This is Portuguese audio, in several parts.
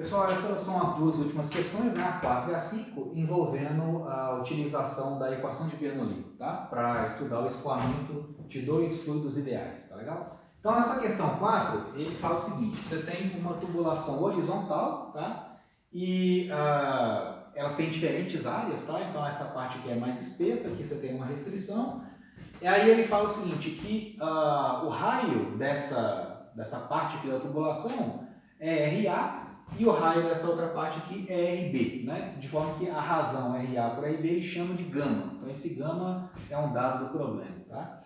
Pessoal, essas são as duas últimas questões, né? A 4 e a 5, envolvendo a utilização da equação de Bernoulli, tá? Para estudar o escoamento de dois fluidos ideais, tá legal? Então, nessa questão 4, ele fala o seguinte: você tem uma tubulação horizontal, tá? E elas têm diferentes áreas, tá? Então, essa parte aqui é mais espessa, aqui você tem uma restrição. E aí ele fala o seguinte, que o raio dessa parte aqui da tubulação é RA, e o raio dessa outra parte aqui é RB, né? De forma que a razão RA por RB ele chama de gama. Então esse gama é um dado do problema, tá?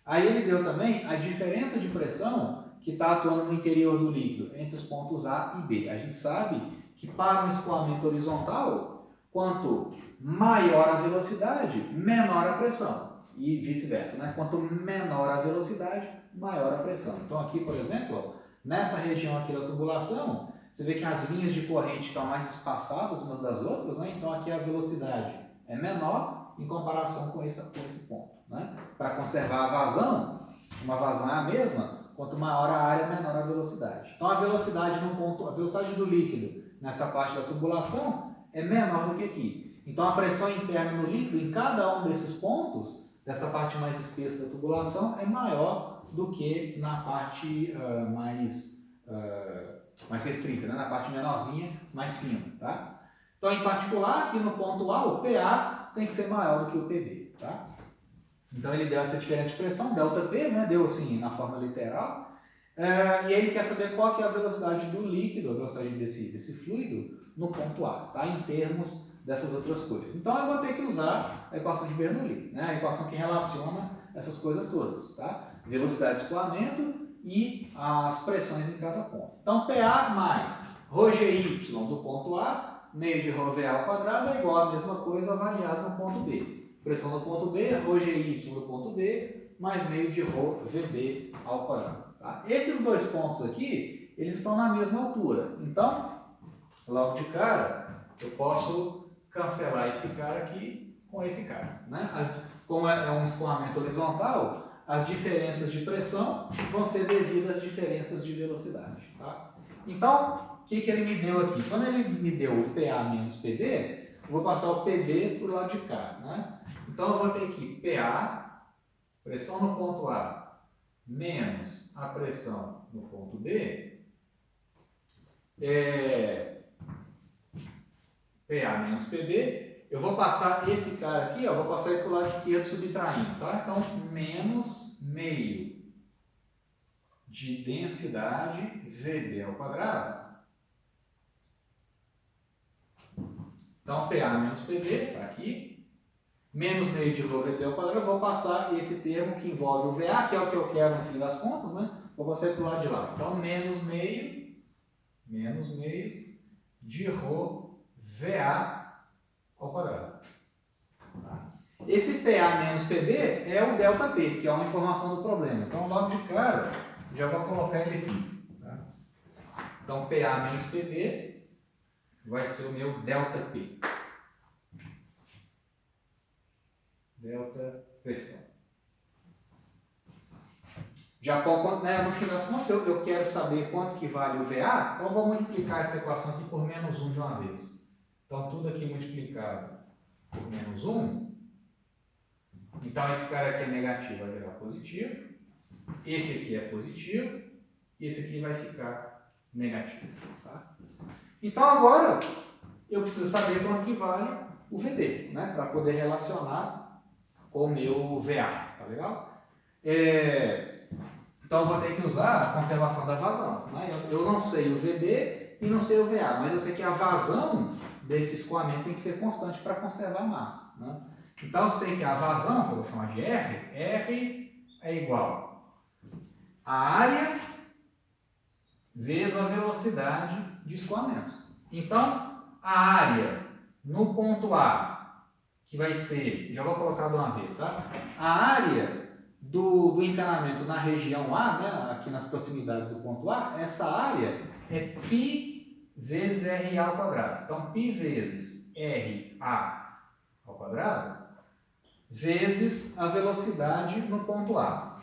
Aí ele deu também a diferença de pressão que está atuando no interior do líquido entre os pontos A e B. A gente sabe que para um escoamento horizontal, quanto maior a velocidade, menor a pressão. E vice-versa, né? Quanto menor a velocidade, maior a pressão. Então aqui, por exemplo, nessa região aqui da tubulação, você vê que as linhas de corrente estão mais espaçadas umas das outras, né? Então aqui a velocidade é menor em comparação com esse ponto, né? Para conservar a vazão, uma vazão é a mesma, quanto maior a área, menor a velocidade. Então a velocidade no ponto, a velocidade do líquido nessa parte da tubulação é menor do que aqui. Então a pressão interna no líquido em cada um desses pontos, dessa parte mais espessa da tubulação, é maior do que na parte mais restrita, né? Na parte menorzinha, mais fina, tá? Então, em particular, aqui no ponto A, o PA tem que ser maior do que o PB, tá? Então, ele deu essa diferença de pressão, ΔP, né? Deu assim, na forma literal, e ele quer saber qual que é a velocidade do líquido, a velocidade desse fluido, no ponto A, tá? Em termos dessas outras coisas. Então, eu vou ter que usar a equação de Bernoulli, né? A equação que relaciona essas coisas todas, tá? Velocidade de escoamento e as pressões em cada ponto. Então, PA mais ρGY do ponto A, meio de ρVA ao quadrado, é igual a mesma coisa avaliado no ponto B. Pressão no ponto B, ρGY do ponto B, mais meio de ρVB ao quadrado. Tá? Esses dois pontos aqui, eles estão na mesma altura. Então, logo de cara, eu posso cancelar esse cara aqui com esse cara. Né? Como é um escoamento horizontal, as diferenças de pressão vão ser devidas às diferenças de velocidade. Tá? Então, o que ele me deu aqui? Quando ele me deu o PA menos PB, eu vou passar o PB para o lado de cá. Né? Então, eu vou ter aqui PA, pressão no ponto A, menos a pressão no ponto B, PA menos PB. Eu vou passar esse cara aqui, ó, vou passar ele para o lado esquerdo subtraindo, tá? Então, menos meio de densidade VB ao quadrado. Então, PA menos PB, está aqui. Menos meio de ρVB ao quadrado, eu vou passar esse termo que envolve o VA, que é o que eu quero no fim das contas, né? Vou passar ele para o lado de lá. Então, menos meio de ρVA ao quadrado. Tá? Esse PA menos PB é o ΔP, que é uma informação do problema. Então, logo de cara, já vou colocar ele aqui. Tá? Então, PA menos PB vai ser o meu ΔP. Delta pressão. Já né, no fim das contas, eu quero saber quanto que vale o VA, então eu vou multiplicar essa equação aqui por menos 1 de uma vez. Então, tudo aqui multiplicado por menos 1. Então, esse cara aqui é negativo, vai virar positivo. Esse aqui é positivo. E esse aqui vai ficar negativo. Tá? Então, agora, eu preciso saber quanto que vale o VB, né? Para poder relacionar com o meu VA. Tá legal? Então, eu vou ter que usar a conservação da vazão. Né? Eu não sei o VB e não sei o VA, mas eu sei que a vazão desse escoamento tem que ser constante para conservar a massa. Né? Então, eu sei que a vazão, que eu vou chamar de R é igual a área vezes a velocidade de escoamento. Então, a área no ponto A, que vai ser, já vou colocar de uma vez, tá? A área do encanamento na região A, né, aqui nas proximidades do ponto A, essa área é π vezes RA ao quadrado. Então, π vezes RA ao quadrado vezes a velocidade no ponto A.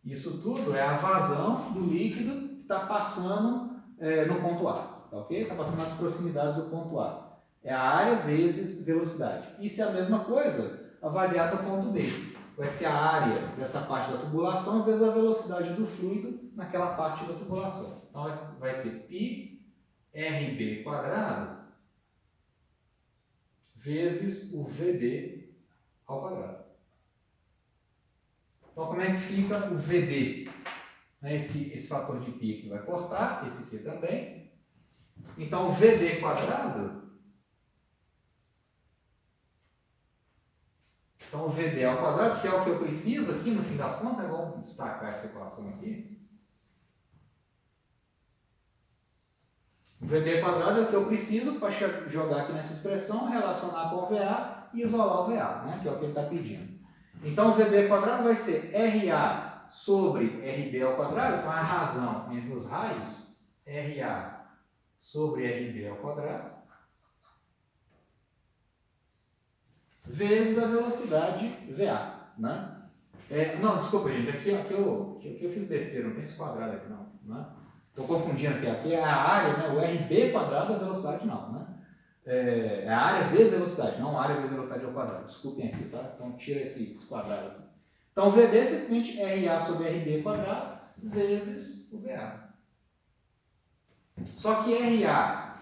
Isso tudo é a vazão do líquido que está passando no ponto A, tá ok? Está passando nas proximidades do ponto A. É a área vezes velocidade. Isso é a mesma coisa avaliado no ponto B. Vai ser a área dessa parte da tubulação vezes a velocidade do fluido naquela parte da tubulação. Então vai ser π RB quadrado vezes o VB ao quadrado. Então, como é que fica o VB? Esse fator de π aqui vai cortar, esse aqui também. Então, o VB quadrado, então o VB ao quadrado, que é o que eu preciso aqui, no fim das contas, vamos destacar essa equação aqui. O VB quadrado é o que eu preciso para jogar aqui nessa expressão, relacionar com o VA e isolar o VA, né? Que é o que ele está pedindo. Então, o VB quadrado vai ser RA sobre RB ao quadrado, então a razão entre os raios, RA sobre RB ao quadrado, vezes a velocidade VA, né? Não, desculpa, gente, aqui eu fiz besteira, não tem esse quadrado aqui não, né? Estou confundindo aqui é a área, né? O RB quadrado é a velocidade não, né? É a área vezes velocidade, não a área vezes velocidade ao quadrado. Desculpem aqui, tá? Então tira esse quadrado aqui. Então VB é simplesmente RA sobre RB quadrado vezes o VA. Só que RA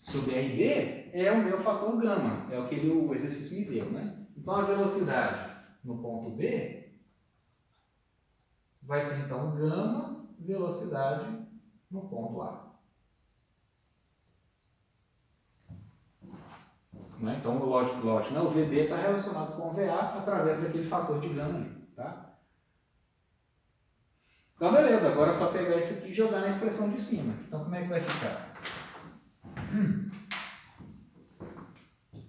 sobre RB é o meu fator gama, é o que o exercício me deu, né? Então a velocidade no ponto B vai ser então gama velocidade no ponto A. Né? Então, lógico, né? O VB está relacionado com o VA através daquele fator de gama ali. Tá? Então, beleza. Agora é só pegar isso aqui e jogar na expressão de cima. Então, como é que vai ficar?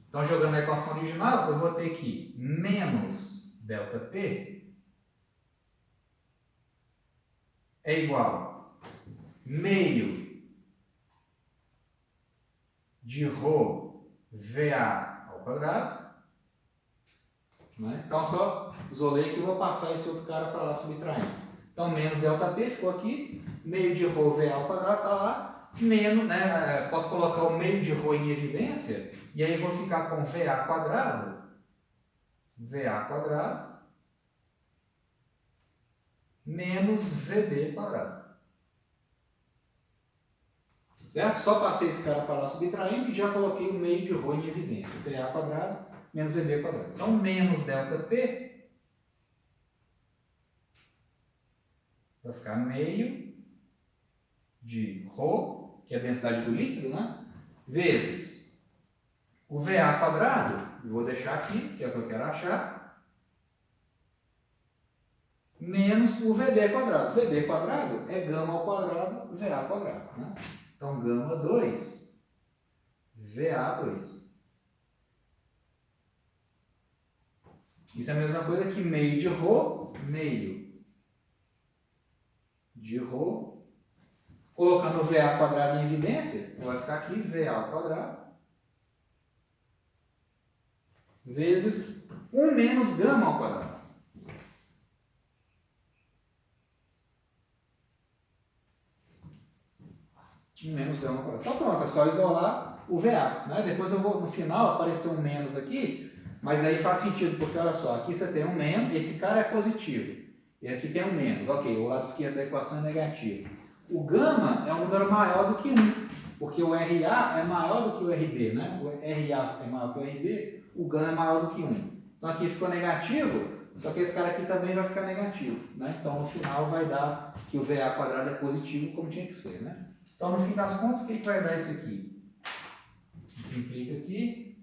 Então, jogando na equação original, eu vou ter que menos ΔP é igual a meio de ρ VA ao quadrado. Né? Então, só isolei que eu vou passar esse outro cara para lá subtraindo. Então, menos ΔP ficou aqui, meio de ρ VA ao quadrado está lá, menos, né? Posso colocar o meio de ρ em evidência, e aí vou ficar com VA quadrado menos VB quadrado. Certo? Só passei esse cara para lá subtraindo e já coloquei o meio de ρ em evidência. VA quadrado menos VB quadrado. Então, menos ΔP vai ficar meio de ρ, que é a densidade do líquido, né? Vezes o VA quadrado, vou deixar aqui, que é o que eu quero achar, menos o VB quadrado. VB quadrado é gama ao quadrado, VA quadrado. Né? Então, gama 2, VA 2. Isso é a mesma coisa que meio de ρ, colocando o VA quadrado em evidência, vai ficar aqui VA ao quadrado, vezes 1 menos gama ao quadrado. Menos gama ao quadrado. Então pronto, é só isolar o VA. Né? Depois eu vou, no final, aparecer um menos aqui, mas aí faz sentido, porque olha só, aqui você tem um menos, esse cara é positivo, e aqui tem um menos. Ok, o lado esquerdo da equação é negativo. O gama é um número maior do que 1, porque o RA é maior do que o RB, né? O RA é maior que o RB, o gama é maior do que 1. Então aqui ficou negativo, só que esse cara aqui também vai ficar negativo, né? Então no final vai dar que o VA quadrado é positivo como tinha que ser, né? Então no fim das contas, o que vai dar isso aqui? Simplifica aqui.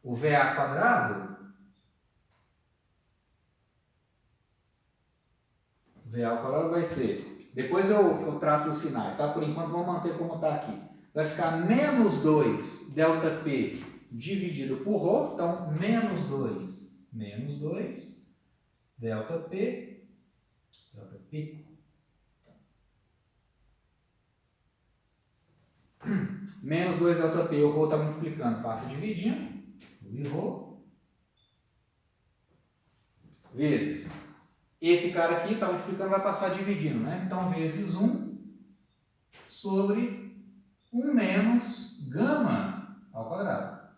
O VA quadrado, VA ao quadrado vai ser, depois eu trato os sinais, tá? Por enquanto vamos manter como está aqui. Vai ficar menos 2 ΔP dividido por ρ, então menos 2 ΔP, menos 2 ΔP, o ρ está multiplicando, passa dividindo, ρ, vezes, esse cara aqui está multiplicando, vai passar dividindo, né? Então, vezes 1, sobre 1 menos gama ao quadrado.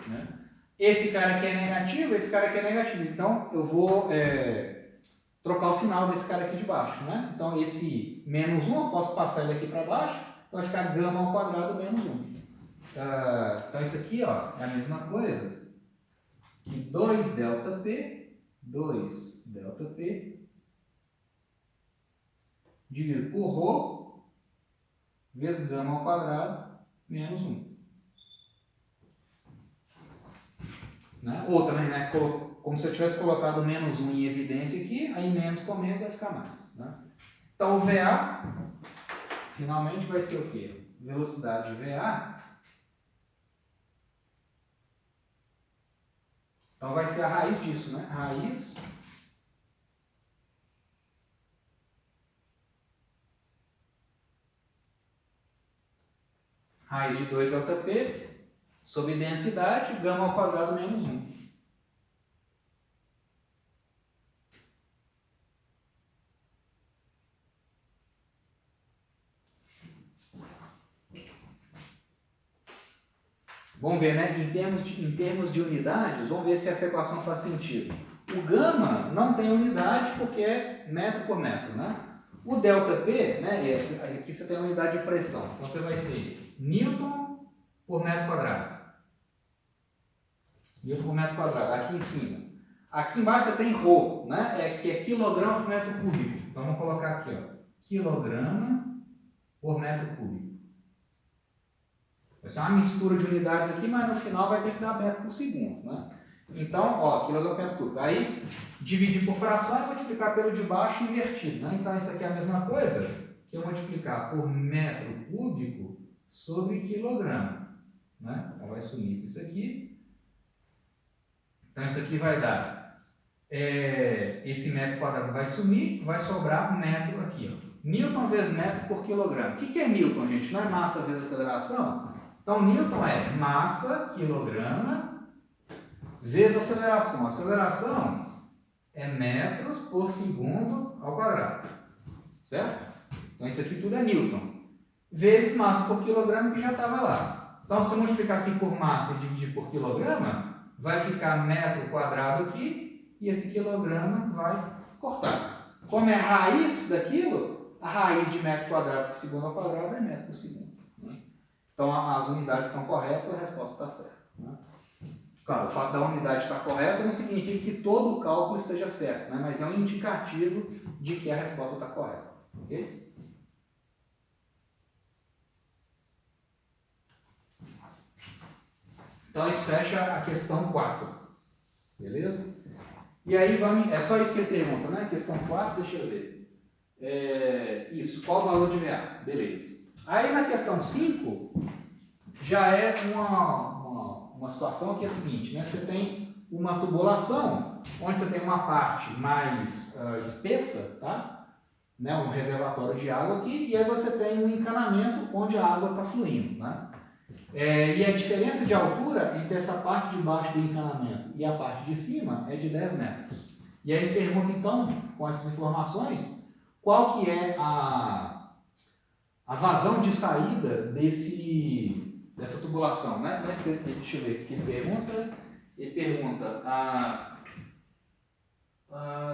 Né? Esse cara aqui é negativo, esse cara aqui é negativo. Então, eu vou trocar o sinal desse cara aqui de baixo. Né? Então, esse menos 1, eu posso passar ele aqui para baixo, então vai ficar gama ao quadrado menos 1. Então, isso aqui ó, é a mesma coisa que 2 ΔP dividido por ρ vezes gama ao quadrado menos 1. Né? Ou também, né, como se eu tivesse colocado menos 1 em evidência aqui, aí menos com menos vai ficar mais. Né? Então, o VA, finalmente, vai ser o quê? Velocidade VA. Então, vai ser a raiz disso, né? Raiz de 2 ΔP sobre densidade, gama ao quadrado menos 1. Vamos ver, né? Em termos de unidades, vamos ver se essa equação faz sentido. O gama não tem unidade porque é metro por metro, né? O ΔP, né? Aqui você tem a unidade de pressão. Então você vai ter Newton por metro quadrado. Newton por metro quadrado, aqui em cima. Aqui embaixo você tem ρ, né? Que é quilograma por metro cúbico. Então vamos colocar aqui, ó. Quilograma por metro cúbico. Vai ser uma mistura de unidades aqui, mas no final vai ter que dar metro por segundo, né? Então, ó, quilograma por metro cúbico. Aí, dividir por fração e multiplicar pelo de baixo invertido, né? Então, isso aqui é a mesma coisa que eu multiplicar por metro cúbico sobre quilograma, né? Então, vai sumir com isso aqui. Então, isso aqui vai dar... esse metro quadrado vai sumir, vai sobrar metro aqui, ó. Newton vezes metro por quilograma. O que é Newton, gente? Não é massa vezes aceleração? Então, Newton é massa, quilograma, vezes aceleração. Aceleração é metros por segundo ao quadrado. Certo? Então, isso aqui tudo é Newton. Vezes massa por quilograma, que já estava lá. Então, se eu multiplicar aqui por massa e dividir por quilograma, vai ficar metro quadrado aqui, e esse quilograma vai cortar. Como é raiz daquilo, a raiz de metro quadrado por segundo ao quadrado é metro por segundo. Então, as unidades estão corretas, a resposta está certa. Né? Claro, o fato da unidade estar correta não significa que todo o cálculo esteja certo, né? Mas é um indicativo de que a resposta está correta. Ok? Então, isso fecha a questão 4. Beleza? E aí, é só isso que ele pergunta, né? Questão 4, deixa eu ver. Isso, qual o valor de VA? Beleza. Aí na questão 5, já é uma situação que é a seguinte, né? Você tem uma tubulação, onde você tem uma parte mais espessa, tá? Né? Um reservatório de água aqui, e aí você tem um encanamento onde a água está fluindo, né? E a diferença de altura entre essa parte de baixo do encanamento e a parte de cima é de 10 metros. E aí ele pergunta, então, com essas informações, qual que é a vazão de saída dessa tubulação, né? Deixa eu ver o que ele pergunta. Ele pergunta,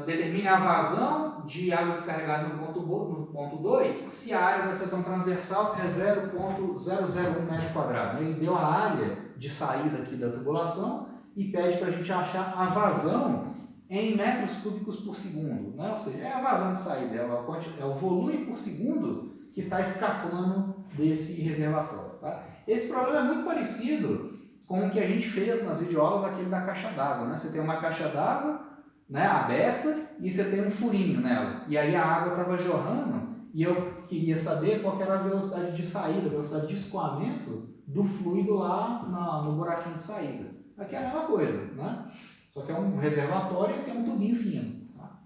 determine a vazão de água descarregada no ponto 2 se a área da seção transversal é 0,001 metro quadrado. Ele deu a área de saída aqui da tubulação e pede para a gente achar a vazão em metros cúbicos por segundo. Né? Ou seja, é a vazão de saída, é o volume por segundo que está escapando desse reservatório. Tá? Esse problema é muito parecido com o que a gente fez nas videoaulas, aquele da caixa d'água. Né? Você tem uma caixa d'água, né, aberta, e você tem um furinho nela. E aí a água estava jorrando e eu queria saber qual que era a velocidade de saída, a velocidade de escoamento do fluido lá no buraquinho de saída. Aqui é a mesma coisa, né? Só que é um reservatório e tem um tubinho fino. Tá?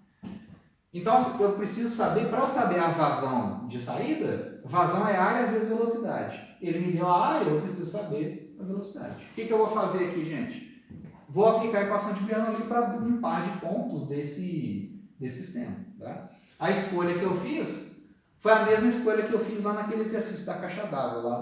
Então eu preciso saber, para eu saber a vazão de saída, vazão é área vezes velocidade. Ele me deu a área, eu preciso saber a velocidade. O que eu vou fazer aqui, gente? Vou aplicar a equação de Bernoulli para um par de pontos desse sistema. Tá? A escolha que eu fiz Foi a mesma escolha que eu fiz lá naquele exercício da caixa d'água, lá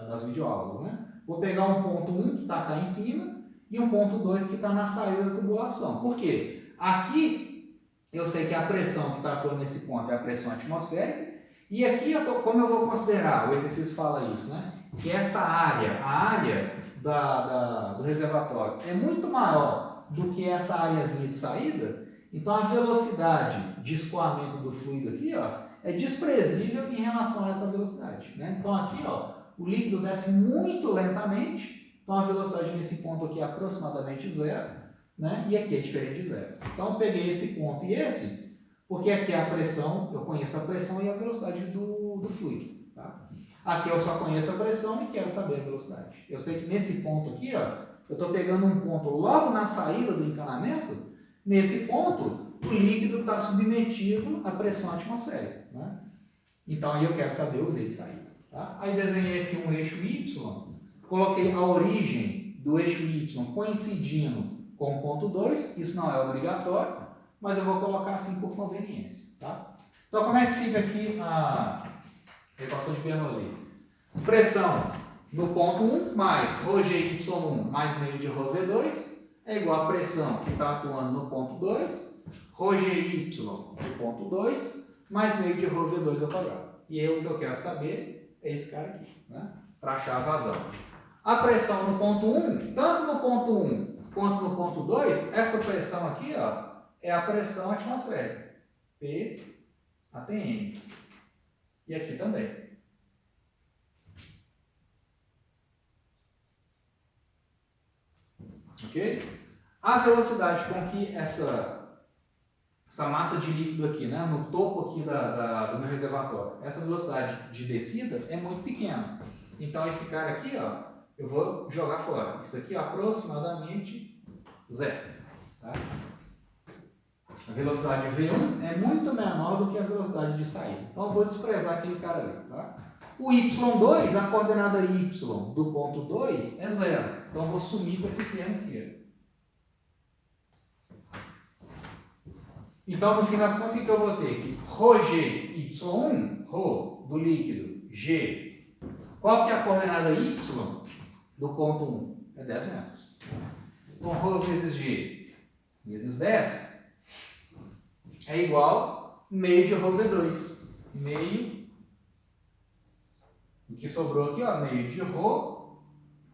das videoaulas, né? Vou pegar um ponto 1 que está cá em cima e um ponto 2 que está na saída da tubulação. Por quê? Aqui eu sei que a pressão que está atuando nesse ponto é a pressão atmosférica. E aqui, como eu vou considerar, o exercício fala isso, né? Que essa área, a área do reservatório é muito maior do que essa áreazinha de saída, então a velocidade de escoamento do fluido aqui, ó, é desprezível em relação a essa velocidade, né? Então aqui, ó, o líquido desce muito lentamente, então a velocidade nesse ponto aqui é aproximadamente zero, né? E aqui é diferente de zero. Então eu peguei esse ponto e esse, porque aqui é a pressão, eu conheço a pressão e a velocidade do fluido, tá? Aqui eu só conheço a pressão e quero saber a velocidade. Eu sei que nesse ponto aqui, ó, eu estou pegando um ponto logo na saída do encanamento. Nesse ponto, o líquido está submetido à pressão atmosférica, né? Então aí eu quero saber o V de saída, tá? Aí desenhei aqui um eixo Y, coloquei a origem do eixo Y coincidindo com o ponto 2, isso não é obrigatório, mas eu vou colocar assim por conveniência, tá? Então como é que fica aqui a equação de Bernoulli? Pressão no ponto 1 mais ρGY1 mais meio de ρV2 é igual a pressão que está atuando no ponto 2, ρGY no ponto 2 mais meio de ρV2 ao quadrado. E aí, o que eu quero saber é esse cara aqui, né? Para achar a vazão. A pressão no ponto 1, tanto no ponto 1 quanto no ponto 2, essa pressão aqui, ó, é a pressão atmosférica, P ATM. E aqui também. Ok? A velocidade com que essa massa de líquido aqui, né, no topo aqui do meu reservatório, essa velocidade de descida é muito pequena. Então esse cara aqui, ó, eu vou jogar fora. Isso aqui é aproximadamente zero. Tá? A velocidade V1 é muito menor do que a velocidade de saída. Então eu vou desprezar aquele cara ali. Tá? O Y2, a coordenada Y do ponto 2 é zero. Então eu vou sumir com esse termo aqui. Então, no fim das contas, o que eu vou ter aqui? ρGY1, ρ do líquido, G. Qual que é a coordenada Y do ponto 1? É 10 metros. Então, ρ vezes G vezes 10 é igual meio de ρV2. Meio, o que sobrou aqui, ó, meio de ρ,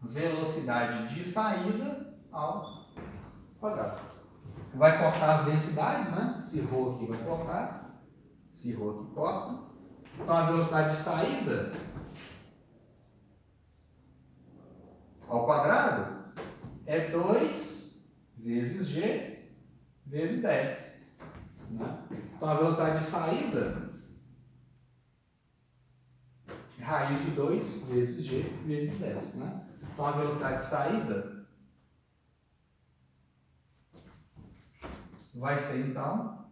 velocidade de saída ao quadrado. Vai cortar as densidades, né? Esse ρ aqui vai cortar, esse ρ aqui corta. Então a velocidade de saída ao quadrado é 2 vezes g vezes 10. Né? Então a velocidade de saída é raiz de 2 vezes g vezes 10. Né? Então a velocidade de saída vai ser, então,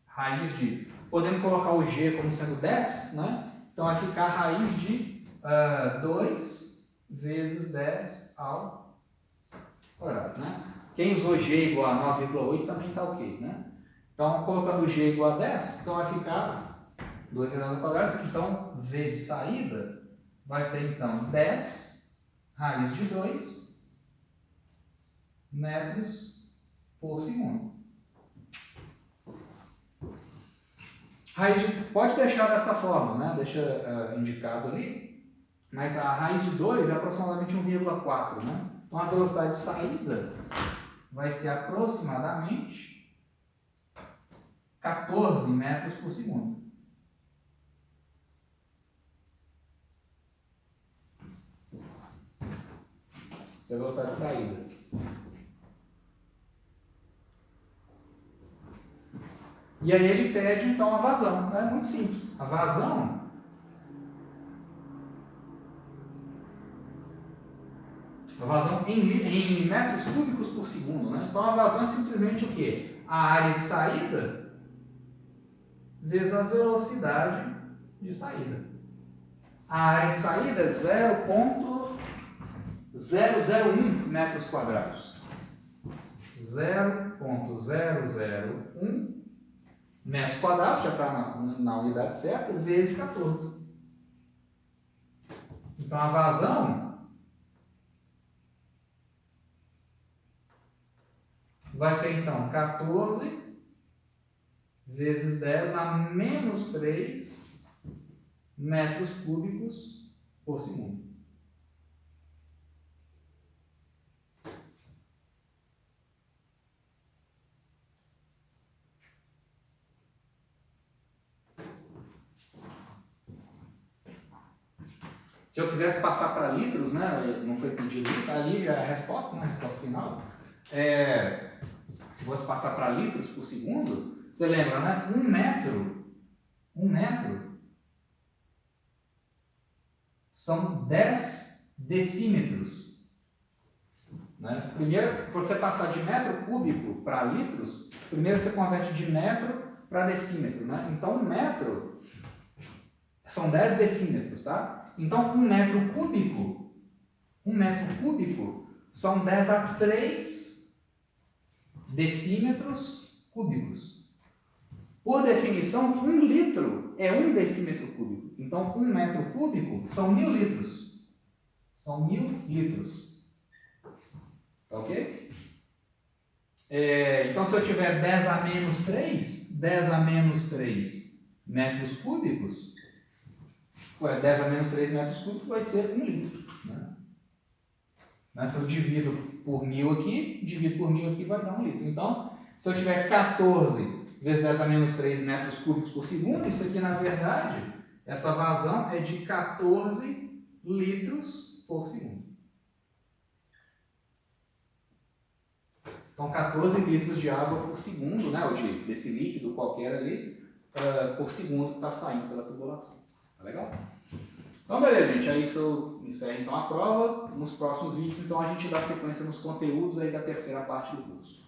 raiz de... Podemos colocar o g como sendo 10, né? Então vai ficar raiz de 2 vezes 10 ao quadrado, né? Quem usou g igual a 9,8 também está ok, né? Então, colocando g igual a 10, então vai ficar 2 vezes 10 ao quadrado. Então, v de saída vai ser, então, 10 raiz de 2 metros por segundo. Raiz de, pode deixar dessa forma, né? Deixa indicado ali, mas a raiz de 2 é aproximadamente 1,4, né? Então a velocidade de saída vai ser aproximadamente 14 metros por segundo. Essa é a velocidade de saída. E aí ele pede, então, a vazão. É muito simples. A vazão em metros cúbicos por segundo. Né? Então, a vazão é simplesmente o quê? A área de saída vezes a velocidade de saída. A área de saída é 0,001 metros quadrados. 0,001 metros quadrados, já está na unidade certa, vezes 14. Então, a vazão vai ser, então, 14 vezes 10 a menos 3 metros cúbicos por segundo. Se eu quisesse passar para litros, né, não foi pedido isso, ali já é a resposta, né, a resposta final. Se fosse passar para litros por segundo, você lembra, né? Um metro são 10 decímetros. Né? Primeiro, para você passar de metro cúbico para litros, primeiro você converte de metro para decímetro. Né? Então, um metro são 10 decímetros, tá? Então, um metro cúbico são 10 a 3 decímetros cúbicos. Por definição, 1 litro é 1 decímetro cúbico. Então, 1 metro cúbico são 1000 litros. São 1000 litros. Tá ok? Então, se eu tiver 10 a menos 3 metros cúbicos, 10 a menos 3 metros cúbicos vai ser 1 litro. Né? Se eu divido por 1000 aqui, vai dar 1 litro. Então, se eu tiver 14 vezes 10 a menos 3 metros cúbicos por segundo, isso aqui, na verdade, essa vazão é de 14 litros por segundo. Então, 14 litros de água por segundo, né, ou desse líquido qualquer ali, por segundo que está saindo pela tubulação. Tá legal? Então, beleza, gente. Aí isso encerra então a prova. Nos próximos vídeos, então, a gente dá sequência nos conteúdos aí da terceira parte do curso.